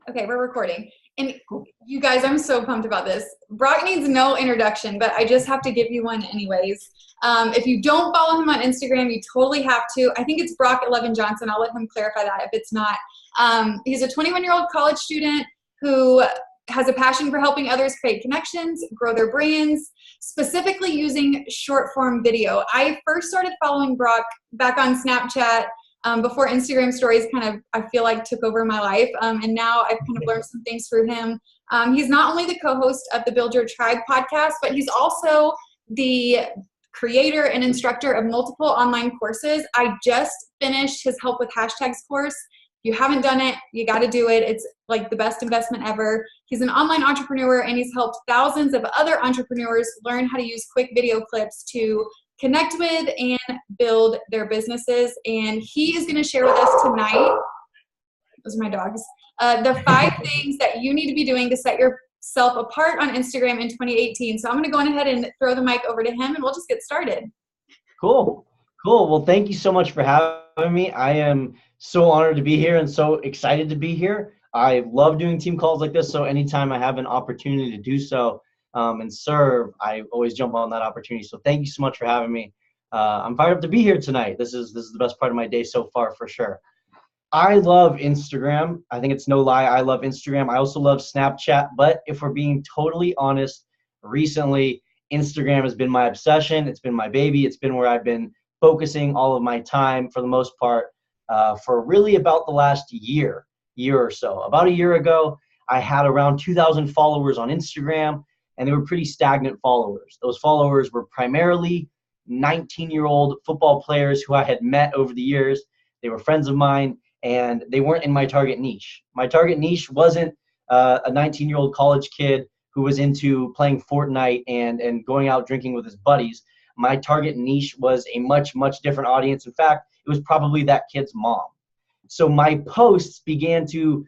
Okay, we're recording. And Cool. you guys, I'm so pumped about this. Brock needs no introduction, but I just have to give you one anyways. If you don't follow him on Instagram, you totally have to. I think it's Brock 11 Johnson. I'll let him clarify that if it's not. He's a 21-year-old college student who has a passion for helping others create connections, grow their brands, specifically using short form video. I first started following Brock back on Snapchat before Instagram stories kind of, I feel like, took over my life. And now I've kind of learned some things through him. He's not only the co-host of the Build Your Tribe podcast, but he's also the creator and instructor of multiple online courses. I just finished his Help with Hashtags course. If you haven't done it, you got to do it. It's like the best investment ever. He's an online entrepreneur, and he's helped thousands of other entrepreneurs learn how to use quick video clips to connect with and build their businesses. And he is going to share with us tonight, those are my dogs, the 5 things that you need to be doing to set yourself apart on Instagram in 2018. So I'm going to go ahead and throw the mic over to him, and we'll just get started. Cool. Well, thank you so much for having me. I am so honored to be here and so excited to be here. I love doing team calls like this, so anytime I have an opportunity to do so and serve, I always jump on that opportunity. So thank you so much for having me. I'm fired up to be here tonight. This is the best part of my day so far, for sure. I love Instagram. I think it's no lie. I love Instagram. I also love Snapchat. But if we're being totally honest, recently, Instagram has been my obsession. It's been my baby. It's been where I've been focusing all of my time for the most part for really about the last year or so. About a year ago, I had around 2,000 followers on Instagram, and they were pretty stagnant followers. Those followers were primarily 19-year-old football players who I had met over the years. They were friends of mine, and they weren't in my target niche. My target niche wasn't a 19-year-old college kid who was into playing Fortnite and going out drinking with his buddies. My target niche was a much, much different audience. In fact, it was probably that kid's mom. So my posts began to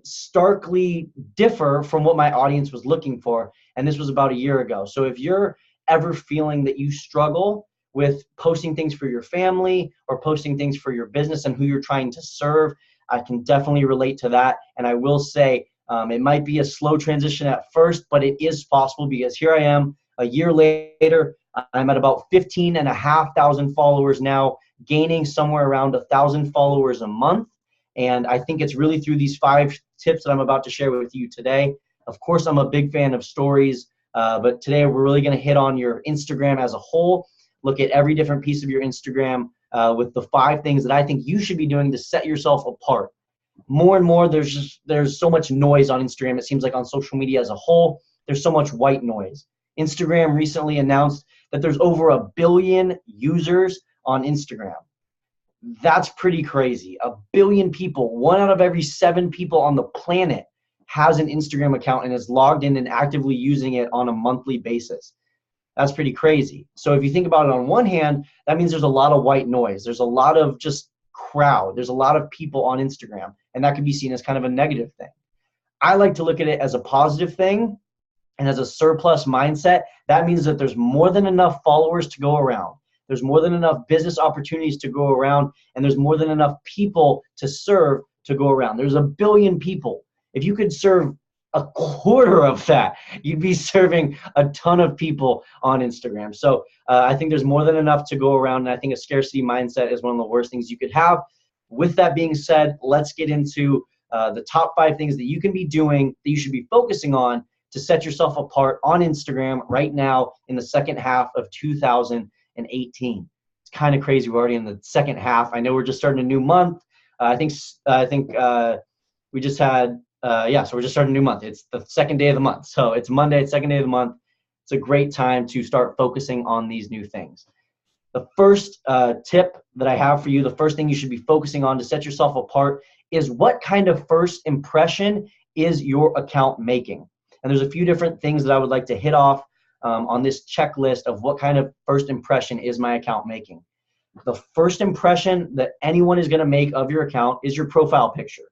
starkly differ from what my audience was looking for. And this was about a year ago. So if you're ever feeling that you struggle with posting things for your family or posting things for your business and who you're trying to serve, I can definitely relate to that. And I will say it might be a slow transition at first, but it is possible, because here I am a year later. I'm at about 15,500 followers now, gaining somewhere around 1,000 followers a month. And I think it's really through these 5 tips that I'm about to share with you today. Of course, I'm a big fan of stories, but today we're really going to hit on your Instagram as a whole, look at every different piece of your Instagram with the 5 things that I think you should be doing to set yourself apart. More and more, there's so much noise on Instagram. It seems like on social media as a whole, there's so much white noise. Instagram recently announced that there's over 1 billion users on Instagram. That's pretty crazy. 1 billion people, 1 out of every 7 people on the planet has an Instagram account and is logged in and actively using it on a monthly basis. That's pretty crazy. So if you think about it, on one hand, that means there's a lot of white noise. There's a lot of just crowd. There's a lot of people on Instagram, and that could be seen as kind of a negative thing. I like to look at it as a positive thing, and as a surplus mindset. That means that there's more than enough followers to go around. There's more than enough business opportunities to go around, and there's more than enough people to serve to go around. There's 1 billion people. If you could serve a quarter of that, you'd be serving a ton of people on Instagram. So I think there's more than enough to go around, and I think a scarcity mindset is one of the worst things you could have. With that being said, let's get into the top 5 things that you can be doing, that you should be focusing on to set yourself apart on Instagram right now in the second half of 2018. It's kind of crazy. We're already in the second half. I know we're just starting a new month. I think we just had, so we're just starting a new month. It's the second day of the month. So it's Monday, it's second day of the month. It's a great time to start focusing on these new things. The first tip that I have for you, the first thing you should be focusing on to set yourself apart, is what kind of first impression is your account making? And there's a few different things that I would like to hit off on this checklist of what kind of first impression is my account making. The first impression that anyone is going to make of your account is your profile picture.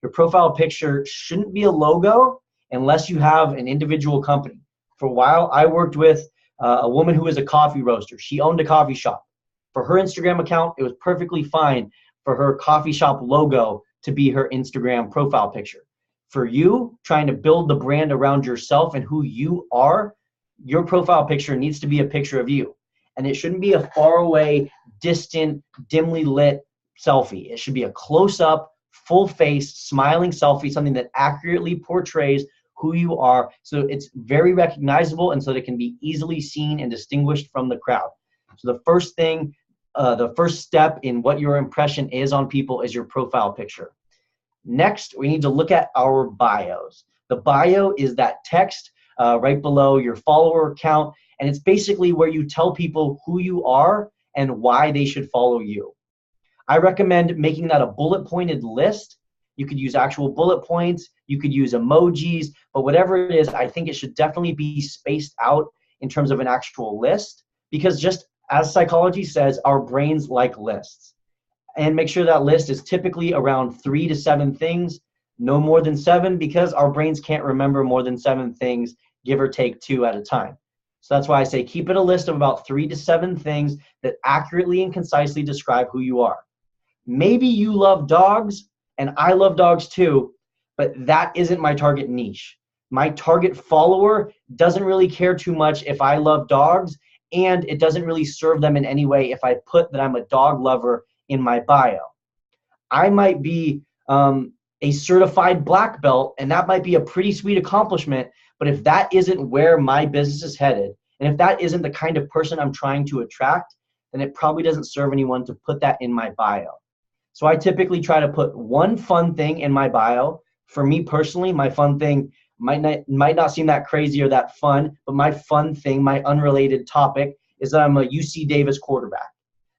Your profile picture shouldn't be a logo unless you have an individual company. For a while, I worked with a woman who is a coffee roaster. She owned a coffee shop. For her Instagram account, it was perfectly fine for her coffee shop logo to be her Instagram profile picture. For you, trying to build the brand around yourself and who you are, your profile picture needs to be a picture of you. And it shouldn't be a far away, distant, dimly lit selfie. It should be a close up, full face, smiling selfie, something that accurately portrays who you are, so it's very recognizable and so that it can be easily seen and distinguished from the crowd. So the first thing, the first step in what your impression is on people is your profile picture. Next, we need to look at our bios. The bio is that text right below your follower count, and it's basically where you tell people who you are and why they should follow you. I recommend making that a bullet pointed list. You could use actual bullet points, you could use emojis, but whatever it is, I think it should definitely be spaced out in terms of an actual list, because just as psychology says, our brains like lists. And make sure that list is typically around 3 to 7 things, no more than 7, because our brains can't remember more than 7 things, give or take 2 at a time. So that's why I say keep it a list of about 3 to 7 things that accurately and concisely describe who you are. Maybe you love dogs, and I love dogs too, but that isn't my target niche. My target follower doesn't really care too much if I love dogs, and it doesn't really serve them in any way if I put that I'm a dog lover in my bio. I might be a certified black belt, and that might be a pretty sweet accomplishment, but if that isn't where my business is headed, and if that isn't the kind of person I'm trying to attract, then it probably doesn't serve anyone to put that in my bio. So I typically try to put one fun thing in my bio. For me personally, my fun thing might not seem that crazy or that fun, but my fun thing, my unrelated topic, is that I'm a UC Davis quarterback.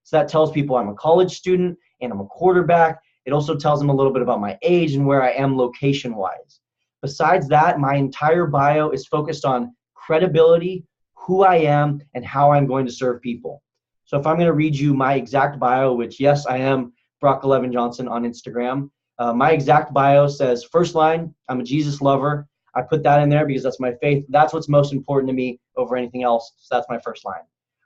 So that tells people I'm a college student and I'm a quarterback. It also tells them a little bit about my age and where I am location-wise. Besides that, my entire bio is focused on credibility, who I am, and how I'm going to serve people. So if I'm going to read you my exact bio, which yes, I am Brock 11 Johnson on Instagram. My exact bio says, first line, I'm a Jesus lover. I put that in there because that's my faith. That's what's most important to me over anything else. So that's my first line.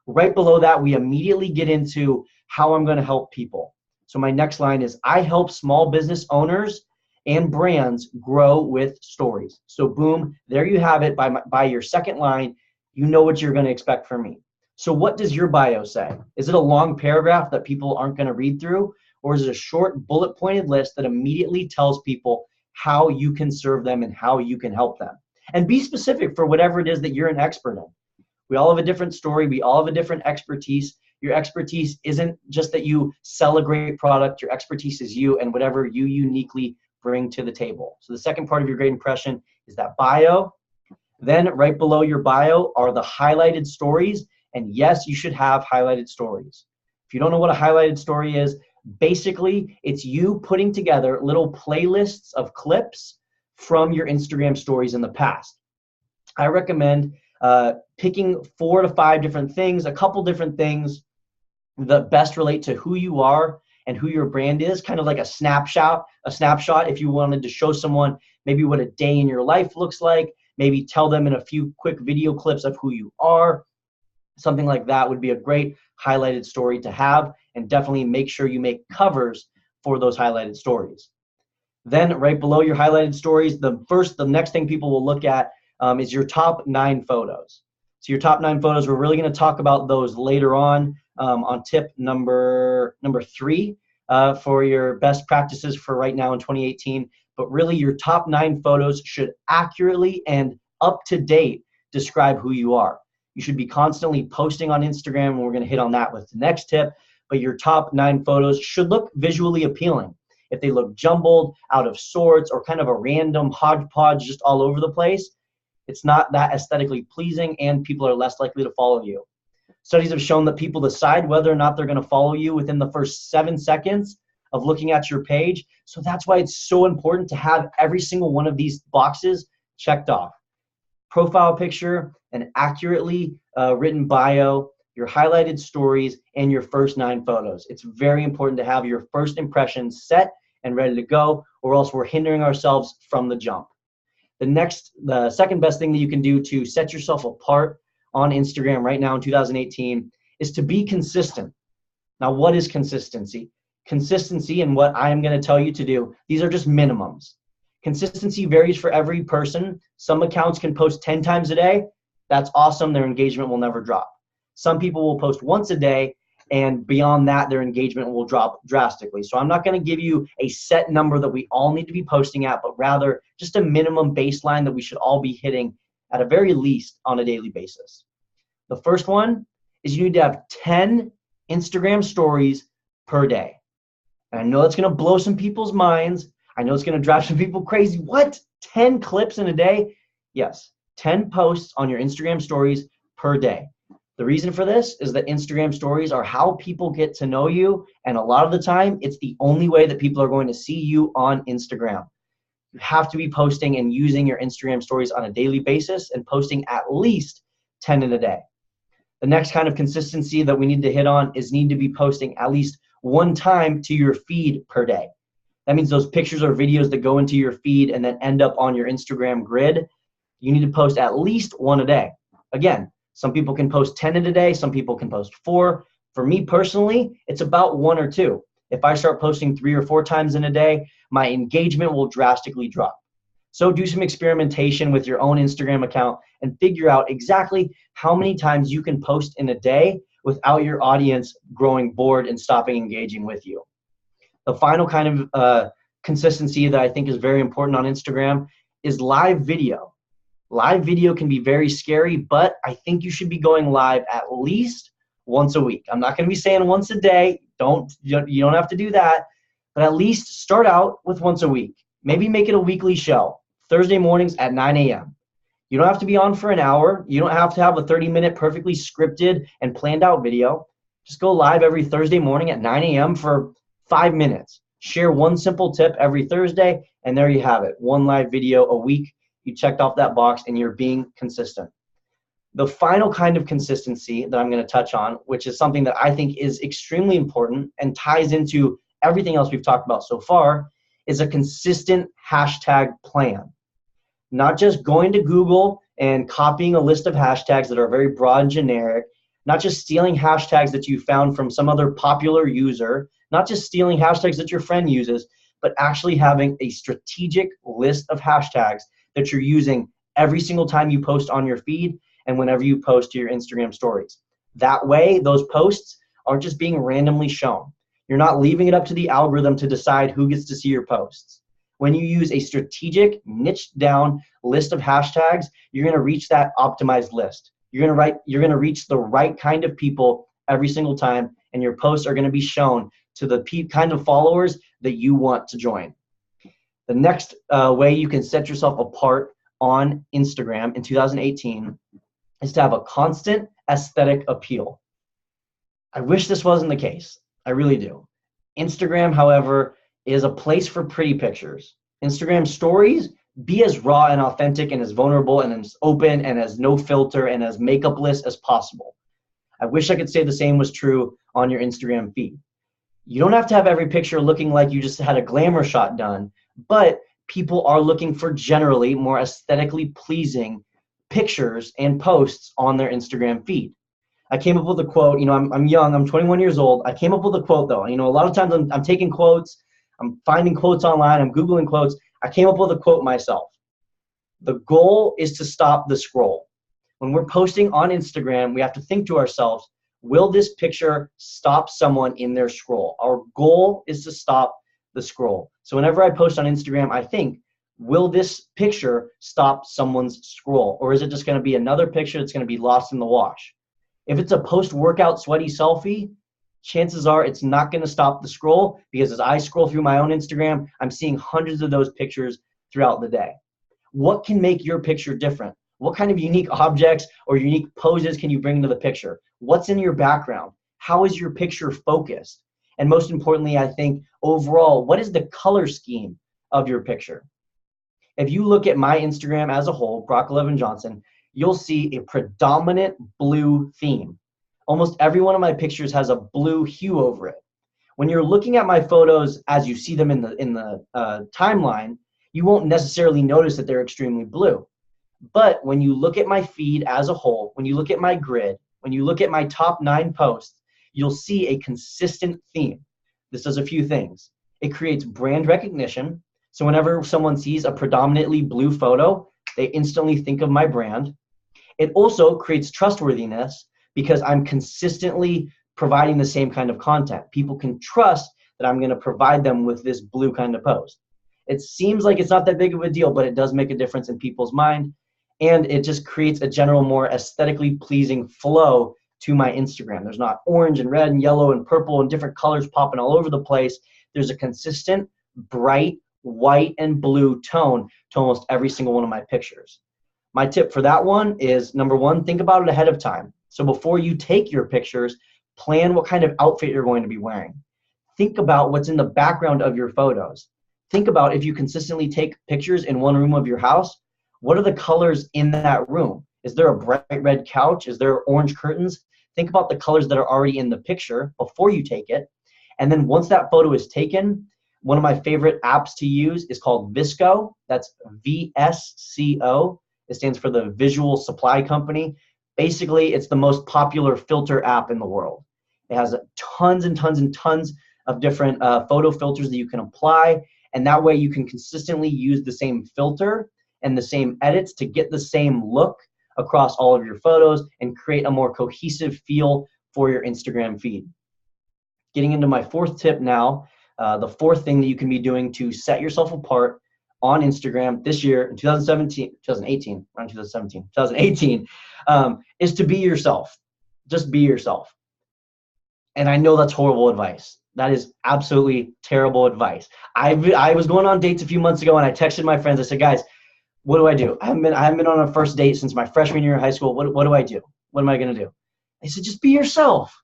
Right below that, we immediately get into how I'm going to help people. So my next line is, I help small business owners and brands grow with stories. So boom, there you have it. By your second line, you know what you're going to expect from me. So what does your bio say? Is it a long paragraph that people aren't going to read through? Or is it a short bullet pointed list that immediately tells people how you can serve them and how you can help them? And be specific for whatever it is that you're an expert in. We all have a different story. We all have a different expertise. Your expertise isn't just that you sell a great product. Your expertise is you and whatever you uniquely bring to the table. So the second part of your great impression is that bio. Then right below your bio are the highlighted stories. And yes, you should have highlighted stories. If you don't know what a highlighted story is, basically, it's you putting together little playlists of clips from your Instagram stories in the past. I recommend picking 4 to 5 different things, a couple different things that best relate to who you are and who your brand is, kind of like a snapshot if you wanted to show someone maybe what a day in your life looks like, maybe tell them in a few quick video clips of who you are. Something like that would be a great highlighted story to have, and definitely make sure you make covers for those highlighted stories. Then right below your highlighted stories, the next thing people will look at is your top 9 photos. So your top 9 photos, we're really going to talk about those later on tip number 3 for your best practices for right now in 2018. But really your top 9 photos should accurately and up to date describe who you are. You should be constantly posting on Instagram, and we're going to hit on that with the next tip. But your top 9 photos should look visually appealing. If they look jumbled, out of sorts, or kind of a random hodgepodge just all over the place, it's not that aesthetically pleasing, and people are less likely to follow you. Studies have shown that people decide whether or not they're going to follow you within the first 7 seconds of looking at your page. So that's why it's so important to have every single one of these boxes checked off. Profile picture, an accurately written bio, your highlighted stories, and your first 9 photos. It's very important to have your first impressions set and ready to go, or else we're hindering ourselves from the jump. The second best thing that you can do to set yourself apart on Instagram right now in 2018 is to be consistent. Now, what is consistency? Consistency, and what I'm going to tell you to do, these are just minimums. Consistency varies for every person. Some accounts can post 10 times a day. That's awesome. Their engagement will never drop. Some people will post once a day, and beyond that, their engagement will drop drastically. So I'm not going to give you a set number that we all need to be posting at, but rather just a minimum baseline that we should all be hitting at a very least on a daily basis. The first one is you need to have 10 Instagram stories per day. And I know that's going to blow some people's minds. I know it's going to drive some people crazy. What? 10 clips in a day? Yes, 10 posts on your Instagram stories per day. The reason for this is that Instagram stories are how people get to know you, and a lot of the time, it's the only way that people are going to see you on Instagram. You have to be posting and using your Instagram stories on a daily basis and posting at least 10 in a day. The next kind of consistency that we need to hit on is need to be posting at least one time to your feed per day. That means those pictures or videos that go into your feed and then end up on your Instagram grid, you need to post at least one a day. Again, some people can post 10 in a day, some people can post 4. For me personally, it's about 1 or 2. If I start posting 3 or 4 times in a day, my engagement will drastically drop. So do some experimentation with your own Instagram account and figure out exactly how many times you can post in a day without your audience growing bored and stopping engaging with you. The final kind of consistency that I think is very important on Instagram is live video. Live video can be very scary, but I think you should be going live at least once a week. I'm not going to be saying once a day. You don't have to do that, but at least start out with once a week. Maybe make it a weekly show, Thursday mornings at 9 a.m. You don't have to be on for an hour. You don't have to have a 30-minute perfectly scripted and planned out video. Just go live every Thursday morning at 9 a.m. for 5 minutes. Share one simple tip every Thursday, and there you have it. One live video a week. You checked off that box and you're being consistent. The final kind of consistency that I'm going to touch on, which is something that I think is extremely important and ties into everything else we've talked about so far, is a consistent hashtag plan. Not just going to Google and copying a list of hashtags that are very broad and generic, not just stealing hashtags that you found from some other popular user, not just stealing hashtags that your friend uses, but actually having a strategic list of hashtags that you're using every single time you post on your feed and whenever you post to your Instagram stories. That way, those posts aren't just being randomly shown. You're not leaving it up to the algorithm to decide who gets to see your posts. When you use a strategic, niched down list of hashtags, you're going to reach that optimized list. You're going to reach the right kind of people every single time, and your posts are going to be shown to the kind of followers that you want to join. The next way you can set yourself apart on Instagram in 2018 is to have a constant aesthetic appeal. I wish this wasn't the case. I really do. Instagram, however, is a place for pretty pictures. Instagram stories, be as raw and authentic and as vulnerable and as open and as no filter and as makeupless as possible. I wish I could say the same was true on your Instagram feed. You don't have to have every picture looking like you just had a glamour shot done, but people are looking for generally more aesthetically pleasing pictures and posts on their Instagram feed. I came up with a quote. I'm young, I'm 21 years old. I came up with a quote though. A lot of times I'm taking quotes, I'm finding quotes online, I'm Googling quotes. I came up with a quote myself. The goal is to stop the scroll. When we're posting on Instagram, we have to think to ourselves, will this picture stop someone in their scroll? Our goal is to stop the scroll. So whenever I post on Instagram, I think, will this picture stop someone's scroll? Or is it just going to be another picture that's going to be lost in the wash? If it's a post-workout sweaty selfie, chances are it's not going to stop the scroll, because as I scroll through my own Instagram, I'm seeing hundreds of those pictures throughout the day. What can make your picture different? What kind of unique objects or unique poses can you bring into the picture? What's in your background? How is your picture focused? And most importantly, I think overall, what is the color scheme of your picture? If you look at my Instagram as a whole, Brock 11 Johnson, you'll see a predominant blue theme. Almost every one of my pictures has a blue hue over it. When you're looking at my photos as you see them in the timeline, you won't necessarily notice that they're extremely blue. But when you look at my feed as a whole, when you look at my grid, when you look at my top 9 posts, you'll see a consistent theme. This does a few things. It creates brand recognition. So whenever someone sees a predominantly blue photo, they instantly think of my brand. It also creates trustworthiness because I'm consistently providing the same kind of content. People can trust that I'm going to provide them with this blue kind of post. It seems like it's not that big of a deal, but it does make a difference in people's mind. And it just creates a general, more aesthetically pleasing flow to my Instagram. There's not orange and red and yellow and purple and different colors popping all over the place. There's a consistent, bright, white and blue tone to almost every single one of my pictures. My tip for that one is, number one, think about it ahead of time. So before you take your pictures, plan what kind of outfit you're going to be wearing. Think about what's in the background of your photos. Think about, if you consistently take pictures in one room of your house, what are the colors in that room? Is there a bright red couch? Is there orange curtains? Think about the colors that are already in the picture before you take it. And then once that photo is taken, one of my favorite apps to use is called VSCO. That's VSCO. It stands for the Visual Supply Company. Basically, it's the most popular filter app in the world. It has tons and tons and tons of different photo filters that you can apply. And that way you can consistently use the same filter and the same edits to get the same look across all of your photos and create a more cohesive feel for your Instagram feed. Getting into my fourth tip now, the fourth thing that you can be doing to set yourself apart on Instagram this year in 2018, is to be yourself. Just be yourself. And I know that's horrible advice. That is absolutely terrible advice. I was going on dates a few months ago and I texted my friends. I said, guys, what do I do? I haven't been on a first date since my freshman year of high school. What do I do? What am I going to do? They said, just be yourself.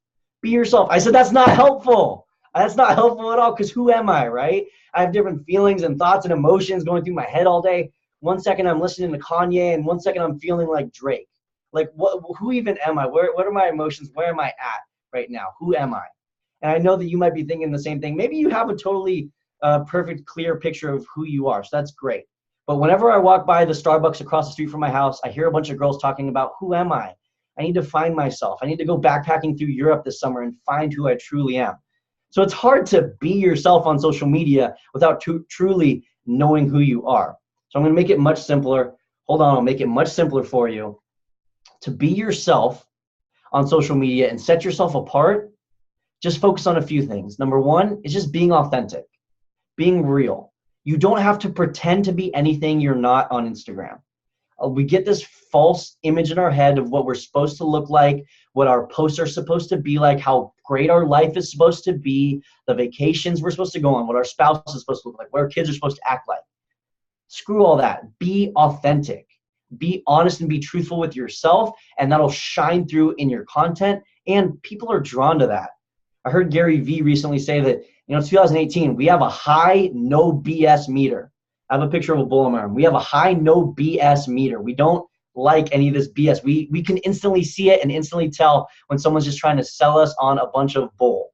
Be yourself. I said, that's not helpful. That's not helpful at all, because who am I, right? I have different feelings and thoughts and emotions going through my head all day. One second I'm listening to Kanye and one second I'm feeling like Drake. Like, who even am I? What are my emotions? Where am I at right now? Who am I? And I know that you might be thinking the same thing. Maybe you have a totally perfect, clear picture of who you are. So that's great. But whenever I walk by the Starbucks across the street from my house, I hear a bunch of girls talking about, who am I? I need to find myself. I need to go backpacking through Europe this summer and find who I truly am. So it's hard to be yourself on social media without truly knowing who you are. So I'm going to make it much simpler. Hold on, I'll make it much simpler for you. To be yourself on social media and set yourself apart, just focus on a few things. Number one is just being authentic, being real. You don't have to pretend to be anything you're not on Instagram. We get this false image in our head of what we're supposed to look like, what our posts are supposed to be like, how great our life is supposed to be, the vacations we're supposed to go on, what our spouse is supposed to look like, what our kids are supposed to act like. Screw all that. Be authentic. Be honest and be truthful with yourself, and that'll shine through in your content, and people are drawn to that. I heard Gary Vee recently say that, it's 2018, we have a high no BS meter. I have a picture of a bull on my arm. We have a high no BS meter. We don't like any of this BS. We can instantly see it and instantly tell when someone's just trying to sell us on a bunch of bull.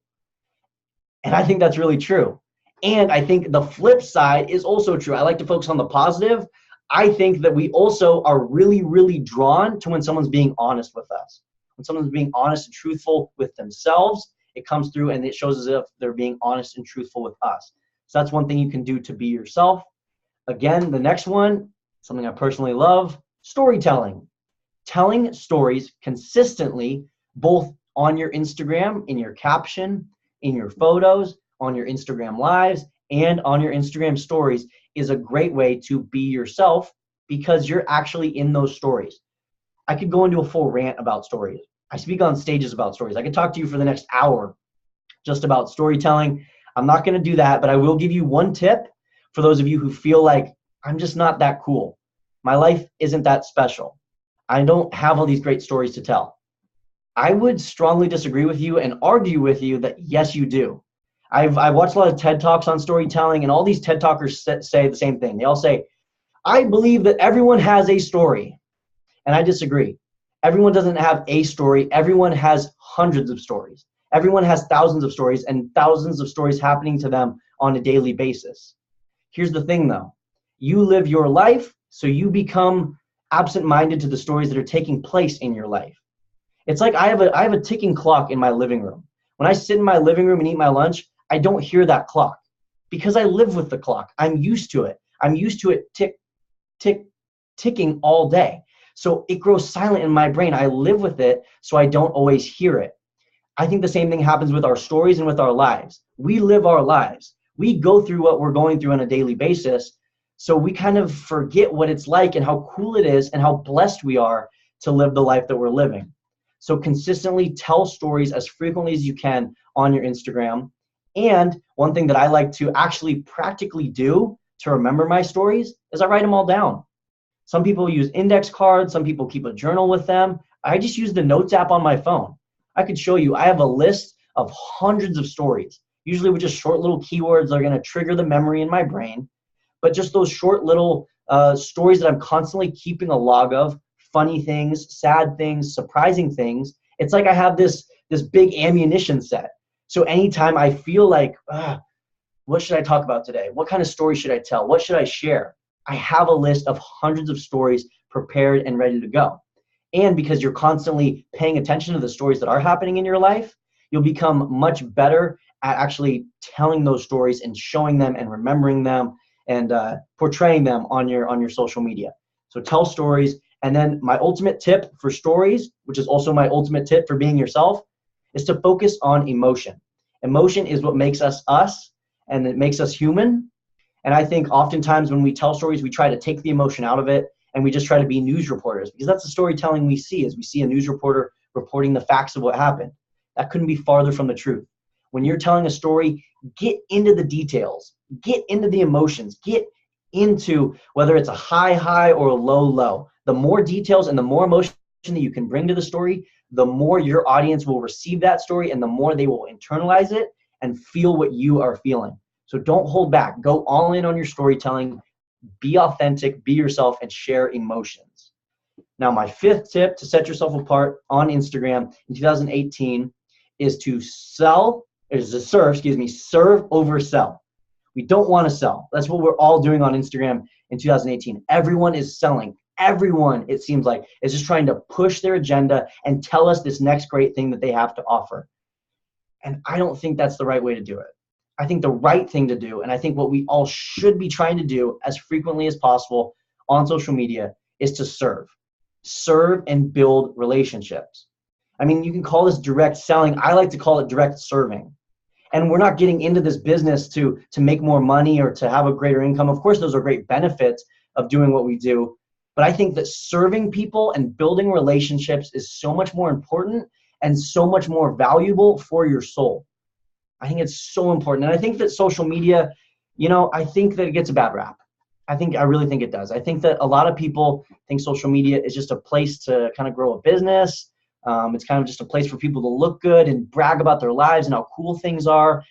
And I think that's really true. And I think the flip side is also true. I like to focus on the positive. I think that we also are really, really drawn to when someone's being honest with us. When someone's being honest and truthful with themselves, it comes through and it shows as if they're being honest and truthful with us. So that's one thing you can do to be yourself. Again, the next one, something I personally love, storytelling. Telling stories consistently, both on your Instagram, in your caption, in your photos, on your Instagram lives, and on your Instagram stories is a great way to be yourself, because you're actually in those stories. I could go into a full rant about stories. I speak on stages about stories. I could talk to you for the next hour just about storytelling. I'm not going to do that, but I will give you one tip for those of you who feel like, I'm just not that cool. My life isn't that special. I don't have all these great stories to tell. I would strongly disagree with you and argue with you that yes, you do. I've watched a lot of TED Talks on storytelling, and all these TED Talkers say the same thing. They all say, I believe that everyone has a story. And I disagree. Everyone doesn't have a story. Everyone has hundreds of stories. Everyone has thousands of stories, and thousands of stories happening to them on a daily basis. Here's the thing though. You live your life, so you become absent-minded to the stories that are taking place in your life. It's like I have a ticking clock in my living room. When I sit in my living room and eat my lunch, I don't hear that clock. because I live with the clock. I'm used to it. I'm used to it ticking all day. So it grows silent in my brain. I live with it, so I don't always hear it. I think the same thing happens with our stories and with our lives. We live our lives. We go through what we're going through on a daily basis. So we kind of forget what it's like and how cool it is and how blessed we are to live the life that we're living. So consistently tell stories as frequently as you can on your Instagram. And one thing that I like to actually practically do to remember my stories is I write them all down. Some people use index cards. Some people keep a journal with them. I just use the Notes app on my phone. I could show you, I have a list of hundreds of stories, usually with just short little keywords that are going to trigger the memory in my brain. But just those short little stories that I'm constantly keeping a log of, funny things, sad things, surprising things. It's like I have this big ammunition set. So anytime I feel like, what should I talk about today? What kind of story should I tell? What should I share? I have a list of hundreds of stories prepared and ready to go. And because you're constantly paying attention to the stories that are happening in your life, you'll become much better at actually telling those stories and showing them and remembering them and portraying them on your social media. So tell stories. And then my ultimate tip for stories, which is also my ultimate tip for being yourself, is to focus on emotion. Emotion is what makes us us, and it makes us human. And I think oftentimes when we tell stories, we try to take the emotion out of it, and we just try to be news reporters, because that's the storytelling we see, is we see a news reporter reporting the facts of what happened. That couldn't be farther from the truth. When you're telling a story, get into the details, get into the emotions, get into whether it's a high or a low. The more details and the more emotion that you can bring to the story, the more your audience will receive that story and the more they will internalize it and feel what you are feeling. So don't hold back. Go all in on your storytelling. Be authentic, be yourself, and share emotions. Now, my fifth tip to set yourself apart on Instagram in 2018 is to serve over sell. We don't want to sell. That's what we're all doing on Instagram in 2018. Everyone is selling. Everyone, it seems like, is just trying to push their agenda and tell us this next great thing that they have to offer. And I don't think that's the right way to do it. I think the right thing to do, and I think what we all should be trying to do as frequently as possible on social media, is to serve and build relationships. I mean, you can call this direct selling. I like to call it direct serving. And we're not getting into this business to make more money or to have a greater income. Of course, those are great benefits of doing what we do. But I think that serving people and building relationships is so much more important and so much more valuable for your soul. I think it's so important. And I think that social media, I think that it gets a bad rap. I really think it does. I think that a lot of people think social media is just a place to kind of grow a business. It's kind of just a place for people to look good and brag about their lives and how cool things are.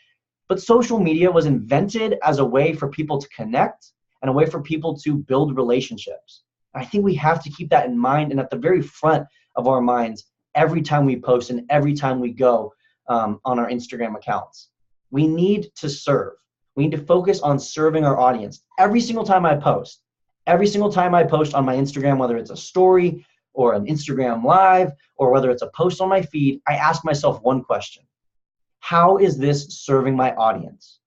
But social media was invented as a way for people to connect and a way for people to build relationships. I think we have to keep that in mind and at the very front of our minds every time we post and every time we go on our Instagram accounts. We need to serve. We need to focus on serving our audience. Every single time I post on my Instagram, whether it's a story or an Instagram live or whether it's a post on my feed, I ask myself one question. How is this serving my audience?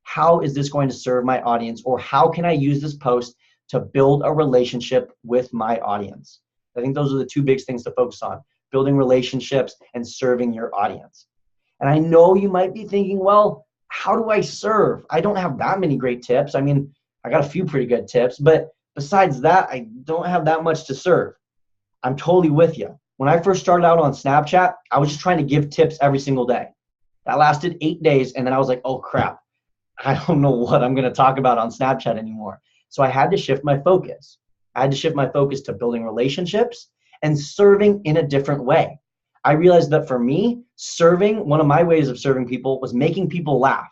How is this going to serve my audience? Or how can I use this post to build a relationship with my audience? I think those are the two big things to focus on: building relationships and serving your audience. And I know you might be thinking, well, how do I serve? I don't have that many great tips. I mean, I got a few pretty good tips, but besides that, I don't have that much to serve. I'm totally with you. When I first started out on Snapchat, I was just trying to give tips every single day. That lasted 8 days, and then I was like, oh crap, I don't know what I'm going to talk about on Snapchat anymore. So I had to shift my focus. I had to shift my focus to building relationships and serving in a different way. I realized that for me, one of my ways of serving people was making people laugh.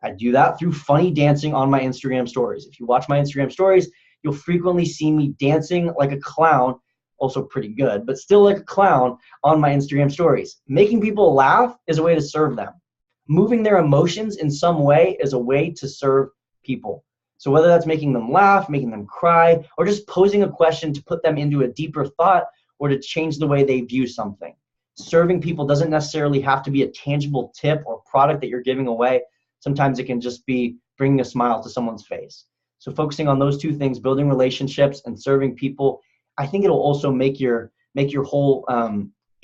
I do that through funny dancing on my Instagram stories. If you watch my Instagram stories, you'll frequently see me dancing like a clown, also pretty good, but still like a clown on my Instagram stories. Making people laugh is a way to serve them. Moving their emotions in some way is a way to serve people. So whether that's making them laugh, making them cry, or just posing a question to put them into a deeper thought or to change the way they view something. Serving people doesn't necessarily have to be a tangible tip or product that you're giving away. Sometimes it can just be bringing a smile to someone's face. So focusing on those two things, building relationships and serving people, I think it'll also make your whole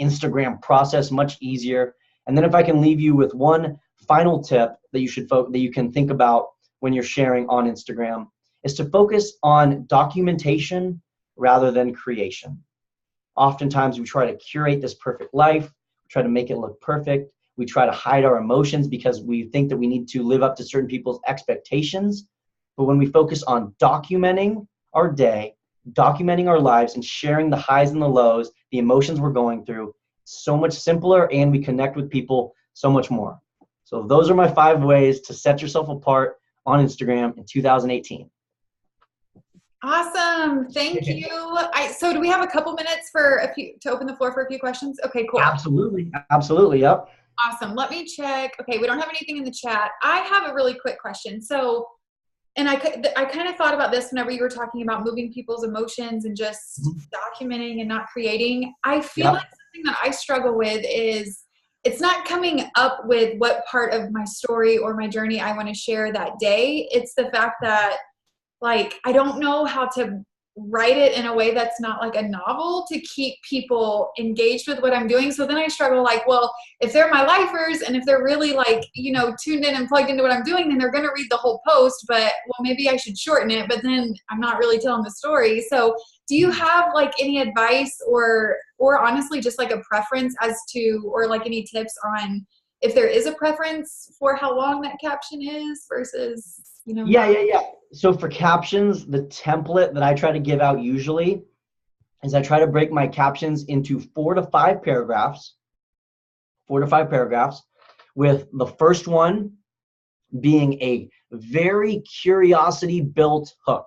Instagram process much easier. And then if I can leave you with one final tip that you can think about when you're sharing on Instagram, is to focus on documentation rather than creation. Oftentimes we try to curate this perfect life, we try to make it look perfect, we try to hide our emotions because we think that we need to live up to certain people's expectations. But when we focus on documenting our day, documenting our lives, and sharing the highs and the lows, the emotions we're going through, so much simpler, and we connect with people so much more. So those are my 5 ways to set yourself apart on Instagram in 2018. Awesome. Thank you. So do we have a couple minutes to open the floor for a few questions? Okay, cool. Absolutely. Absolutely. Yep. Awesome. Let me check. Okay, we don't have anything in the chat. I have a really quick question. So, and I kind of thought about this whenever you were talking about moving people's emotions and just documenting and not creating. I feel like something that I struggle with is it's not coming up with what part of my story or my journey I want to share that day. It's the fact that, like, I don't know how to write it in a way that's not like a novel to keep people engaged with what I'm doing. So then I struggle, like, well, if they're my lifers and if they're really, like, you know, tuned in and plugged into what I'm doing, then they're going to read the whole post, but well, maybe I should shorten it, but then I'm not really telling the story. So do you have like any advice or honestly just like a preference as to, or like any tips on if there is a preference for how long that caption is versus, you know? Yeah. So for captions, the template that I try to give out usually is I try to break my captions into 4 to 5 paragraphs, with the first one being a very curiosity-built hook,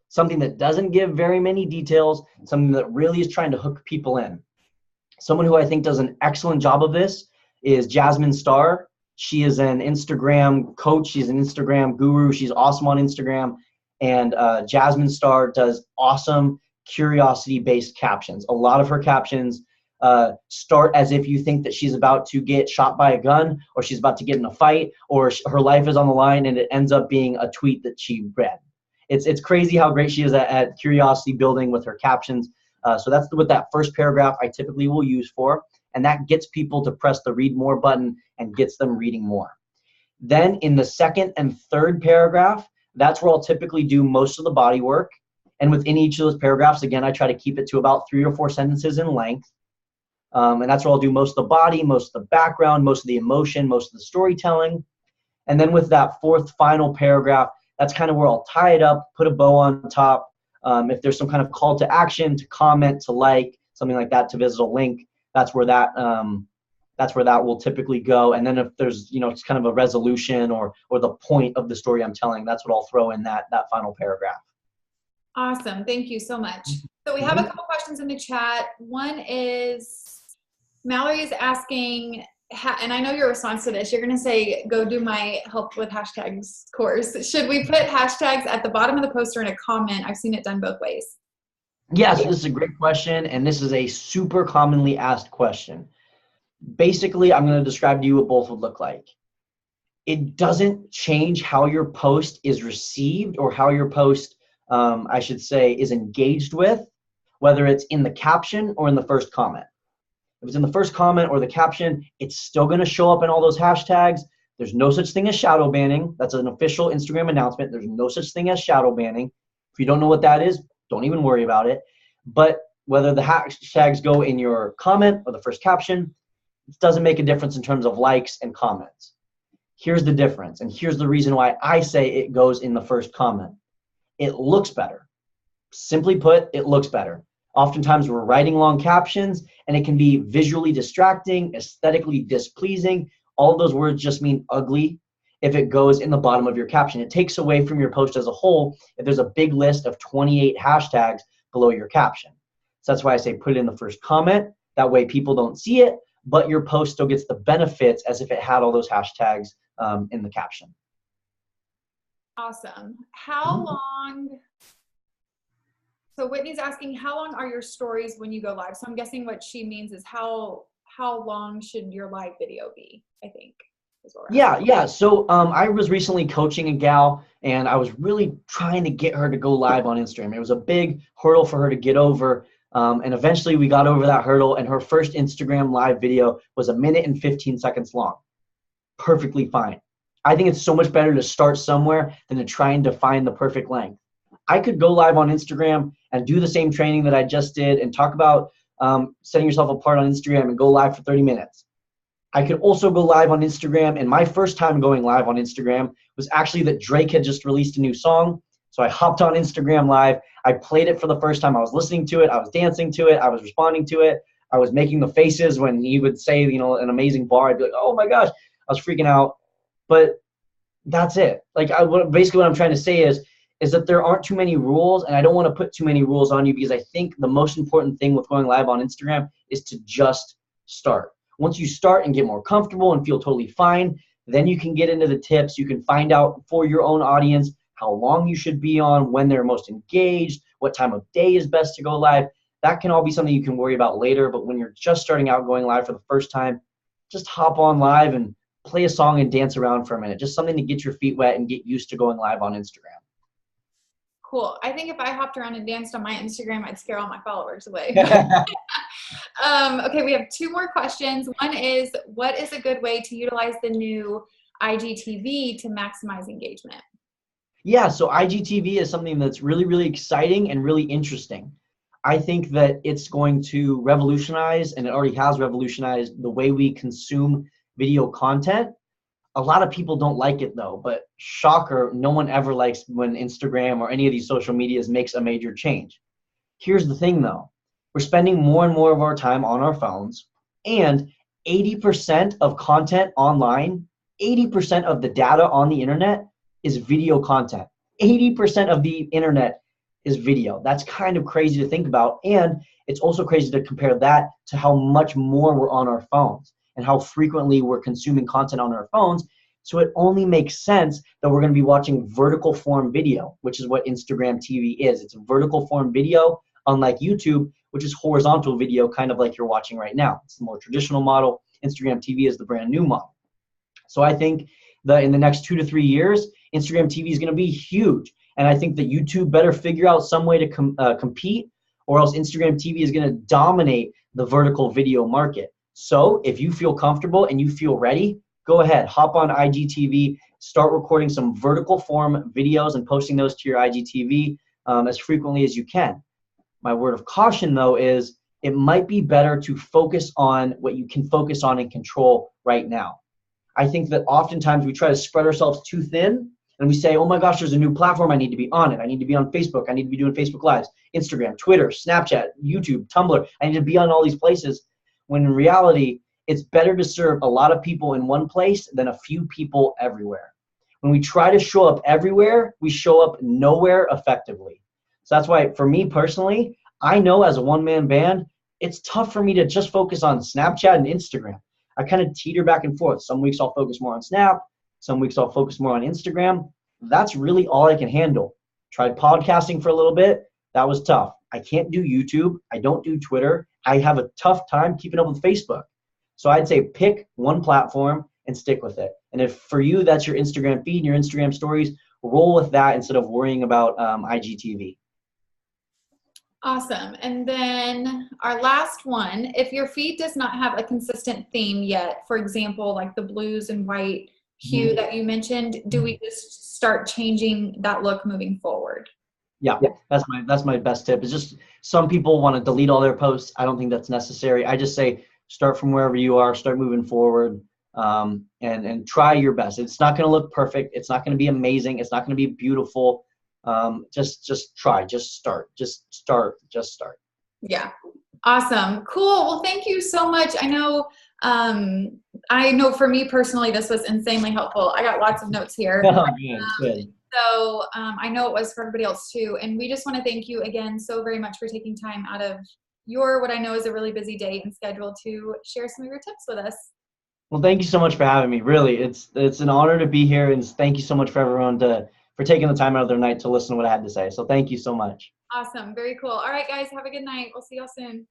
something that doesn't give very many details, something that really is trying to hook people in. Someone who I think does an excellent job of this is Jasmine Star. She is an Instagram coach. She's an Instagram guru. She's awesome on Instagram. And Jasmine Star does awesome curiosity-based captions. A lot of her captions start as if you think that she's about to get shot by a gun, or she's about to get in a fight, or her life is on the line, and it ends up being a tweet that she read. It's crazy how great she is at curiosity building with her captions. So that's what that first paragraph I typically will use for. And that gets people to press the read more button and gets them reading more. Then in the second and third paragraph, that's where I'll typically do most of the body work. And within each of those paragraphs, again, I try to keep it to about 3 or 4 sentences in length. And that's where I'll do most of the body, most of the background, most of the emotion, most of the storytelling. And then with that fourth final paragraph, that's kind of where I'll tie it up, put a bow on top. If there's some kind of call to action, to comment, to like, something like that, to visit a link, that's where that will typically go. And then if there's, you know, it's kind of a resolution or the point of the story I'm telling, that's what I'll throw in that final paragraph. Awesome. Thank you so much. So we have a couple questions in the chat. One is, Mallory is asking, and I know your response to this, you're going to say, go do my help with hashtags course. Should we put hashtags at the bottom of the post or in a comment? I've seen it done both ways. Yes, this is a great question, and this is a super commonly asked question. Basically, I'm going to describe to you what both would look like. It doesn't change how your post is received or how your post, I should say, is engaged with, whether it's in the caption or in the first comment. If it's in the first comment or the caption, it's still going to show up in all those hashtags. There's no such thing as shadow banning. That's an official Instagram announcement. There's no such thing as shadow banning. If you don't know what that is, don't even worry about it. But whether the hashtags go in your comment or the first caption, it doesn't make a difference in terms of likes and comments. Here's the difference, and here's the reason why I say it goes in the first comment. It looks better. Simply put, it looks better. Oftentimes we're writing long captions, and it can be visually distracting, aesthetically displeasing. All of those words just mean ugly if it goes in the bottom of your caption. It takes away from your post as a whole if there's a big list of 28 hashtags below your caption. So that's why I say put it in the first comment. That way people don't see it, but your post still gets the benefits as if it had all those hashtags in the caption. Awesome. How long, so Whitney's asking, how long are your stories when you go live? So I'm guessing what she means is how long should your live video be, I think. is what we're asking. Yeah. So I was recently coaching a gal, and I was really trying to get her to go live on Instagram. It was a big hurdle for her to get over. And eventually we got over that hurdle, and her first Instagram live video was 1 minute and 15 seconds long. Perfectly fine. I think it's so much better to start somewhere than to try and define the perfect length. I could go live on Instagram and do the same training that I just did and talk about setting yourself apart on Instagram and go live for 30 minutes. I could also go live on Instagram, and my first time going live on Instagram was actually that Drake had just released a new song. So I hopped on Instagram live. I played it for the first time. I was listening to it. I was dancing to it. I was responding to it. I was making the faces when he would say, an amazing bar. I'd be like, oh my gosh, I was freaking out. But that's it. Basically what I'm trying to say is that there aren't too many rules, and I don't want to put too many rules on you, because I think the most important thing with going live on Instagram is to just start. Once you start and get more comfortable and feel totally fine, then you can get into the tips. You can find out for your own audience how long you should be on, when they're most engaged, what time of day is best to go live. That can all be something you can worry about later, but when you're just starting out going live for the first time, just hop on live and play a song and dance around for a minute. Just something to get your feet wet and get used to going live on Instagram. Cool. I think if I hopped around and danced on my Instagram, I'd scare all my followers away. Okay, we have 2 more questions. One is, what is a good way to utilize the new IGTV to maximize engagement? Yeah, so IGTV is something that's really, really exciting and really interesting. I think that it's going to revolutionize, and it already has revolutionized, the way we consume video content. A lot of people don't like it though, but shocker, no one ever likes when Instagram or any of these social medias makes a major change. Here's the thing though, we're spending more and more of our time on our phones, and 80% of content online, 80% of the data on the internet is video content. 80% of the internet is video. That's kind of crazy to think about, and it's also crazy to compare that to how much more we're on our phones and how frequently we're consuming content on our phones. So it only makes sense that we're going to be watching vertical form video, which is what Instagram TV is. It's a vertical form video, unlike YouTube, which is horizontal video, kind of like you're watching right now. It's the more traditional model. Instagram TV is the brand new model. So I think that in the next 2 to 3 years, Instagram TV is going to be huge. And I think that YouTube better figure out some way to compete, or else Instagram TV is going to dominate the vertical video market. So if you feel comfortable and you feel ready, go ahead, hop on IGTV, start recording some vertical form videos and posting those to your IGTV as frequently as you can. My word of caution though is it might be better to focus on what you can focus on and control right now. I think that oftentimes we try to spread ourselves too thin, and we say, oh my gosh, there's a new platform, I need to be on it. I need to be on Facebook. I need to be doing Facebook Lives, Instagram, Twitter, Snapchat, YouTube, Tumblr. I need to be on all these places. When in reality, it's better to serve a lot of people in one place than a few people everywhere. When we try to show up everywhere, we show up nowhere effectively. So that's why, for me personally, I know as a one-man band, it's tough for me to just focus on Snapchat and Instagram. I kind of teeter back and forth. Some weeks I'll focus more on Snap. Some weeks I'll focus more on Instagram. That's really all I can handle. Tried podcasting for a little bit. That was tough. I can't do YouTube. I don't do Twitter. I have a tough time keeping up with Facebook. So I'd say pick one platform and stick with it. And if for you that's your Instagram feed, your Instagram stories, roll with that instead of worrying about IGTV. Awesome. And then our last one, if your feed does not have a consistent theme yet, for example, like the blues and white hue that you mentioned, do we just start changing that look moving forward? Yeah, that's my best tip. Is just some people want to delete all their posts. I don't think that's necessary. I just say start from wherever you are, start moving forward, and try your best. It's not going to look perfect. It's not going to be amazing. It's not going to be beautiful. Just try. Just start. Yeah. Awesome. Cool. Well, thank you so much. I know for me personally, this was insanely helpful. I got lots of notes here. Oh, man, good. So I know it was for everybody else too. And we just want to thank you again so very much for taking time out of your, what I know is a really busy day and schedule, to share some of your tips with us. Well, thank you so much for having me. Really, it's an honor to be here, and thank you so much for everyone for taking the time out of their night to listen to what I had to say. So thank you so much. Awesome. Very cool. All right, guys, have a good night. We'll see y'all soon.